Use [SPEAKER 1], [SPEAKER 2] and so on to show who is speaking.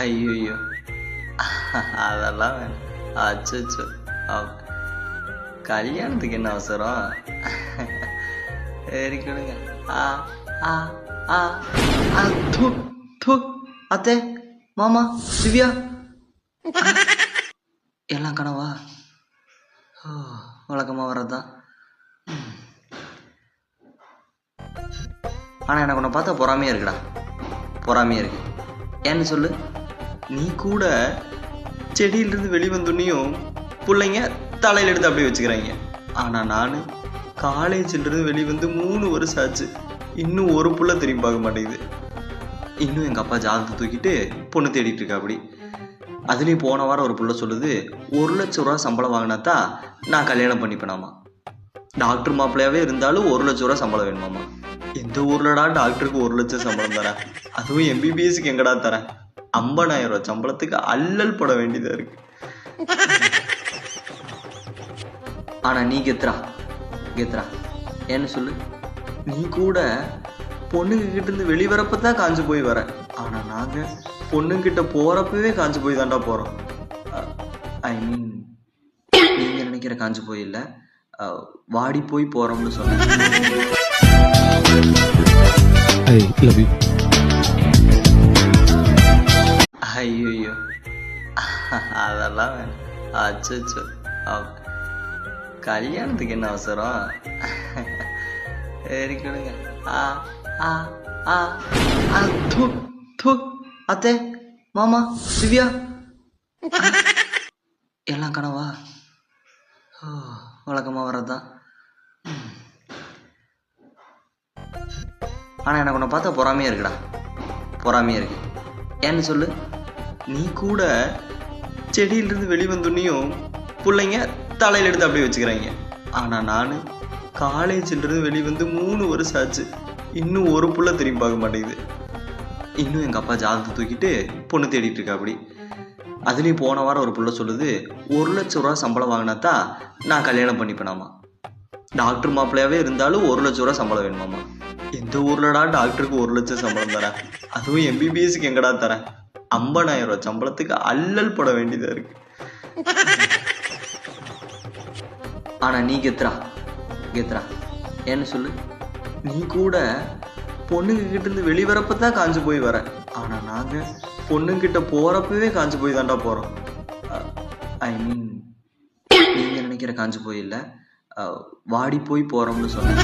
[SPEAKER 1] ஐயோ, அதெல்லாம் வேணாம். அச்சோ, கல்யாணத்துக்கு என்ன அவசரம்? சரி கொடுங்க. ஆ ஆ ஆ ஆ, தூ தூ. அத்தை, மாமா, திவ்யா, எல்லாம் கனவா? ஓ, வழக்கமாக வர்றதுதான். ஆனால் எனக்கு உன்னை பார்த்தா பொறாமையாக இருக்குடா, பொறாமையாக இருக்கு. ஏன்னு சொல்லு. நீ கூட செடியிலிருந்து வெளிவந்துன்னையும் பிள்ளைங்க தலையில் எடுத்து அப்படியே வச்சுக்கிறாங்க. ஆனால் நான் காலேஜிலிருந்து வெளிவந்து 3 வருஷம் ஆச்சு, இன்னும் ஒரு புள்ள திரும்பி பார்க்க மாட்டேங்குது. இன்னும் எங்கள் அப்பா ஜாதகத்தை தூக்கிட்டு பொண்ணு தேடிட்டு இருக்கா. அப்படி அதுலேயும் போன வாரம் ஒரு புள்ள சொல்லுது, 1 லட்ச ரூபா சம்பளம் வாங்கினாத்தா நான் கல்யாணம் பண்ணிப்பேனாமா. டாக்டர் மாப்பிள்ளையாவே இருந்தாலும் 1 லட்ச ரூபா சம்பளம் வேணுமாமா. எந்த ஊர்லடா டாக்டருக்கு 1 லட்சம் சம்பளம் தரேன்? அதுவும் MBBSக்கு எங்கடா தரேன்? 50,000 ரூபா சம்பளத்துக்கு அல்லல் பட வேண்டியதா இருக்கு. ஆனா நீ கெத்துறா, ஏன்னு சொல்லு. நீ கூட பொண்ணுங்க கிட்ட இருந்து வெளிவரப்பதான் காஞ்சு போய் வர. ஆனா நாங்க பொண்ணுங்கிட்ட போறப்பவே காஞ்சு போய் தாண்டா போறோம். ஐ மீன், நீங்க நினைக்கிற காஞ்சு போய் இல்ல, வாடி போய் போறோம்னு சொன்னேன். ஐயோ, அதெல்லாம் வேணாம். அச்சோ, கல்யாணத்துக்கு என்ன அவசரம்? சரி கொடுங்க. ஆ ஆ ஆ ஆ, தூ தூ. அத்தை, மாமா, திவ்யா, எல்லாம் கனவா? ஓ, வழக்கமாக வர்றதுதான். ஆனால் எனக்கு உன்னை பார்த்தா பொறாமையாக இருக்குடா, பொறாமையாக இருக்கு. ஏன்னு சொல்லு. நீ கூட செடியிலிருந்து வெளிவந்துன்னையும் பிள்ளைங்க தலையில் எடுத்து அப்படியே வச்சுக்கிறாங்க. ஆனால் நான் காலேஜிலிருந்து வெளிவந்து 3 வருஷம் ஆச்சு, இன்னும் ஒரு புள்ள திரும்பி பார்க்க மாட்டேங்குது. இன்னும் எங்கள் அப்பா ஜாதகத்தை தூக்கிட்டு பொண்ணு தேடிட்டு இருக்கா. அப்படி அதுலேயும் போன வாரம் ஒரு புள்ள சொல்லுது, 1 லட்ச ரூபா சம்பளம் வாங்கினாத்தா நான் கல்யாணம் பண்ணிப்பேனாமா. டாக்டர் மாப்பிள்ளையாவே இருந்தாலும் 1 லட்ச ரூபா சம்பளம் வேணுமாமா. எந்த ஊர்லடா டாக்டருக்கு 1 லட்சம் சம்பளம் தரேன்? அதுவும் MBBSக்கு எங்கடா தரேன்? 50,000 ரூபா சம்பளத்துக்கு அல்லல் பட வேண்டியதா இருக்கு. ஆனா நீ கெத்துறா, ஏன்னு சொல்லு. நீ கூட பொண்ணுங்க கிட்ட இருந்து வெளிவரப்பதான் காஞ்சு போய் வர. ஆனா நாங்க பொண்ணுங்கிட்ட போறப்பவே காஞ்சு போய் தாண்டா போறோம். ஐ மீன், நீங்க நினைக்கிற காஞ்சு போய் இல்ல, வாடி போய் போறோம்னு சொன்னேன்.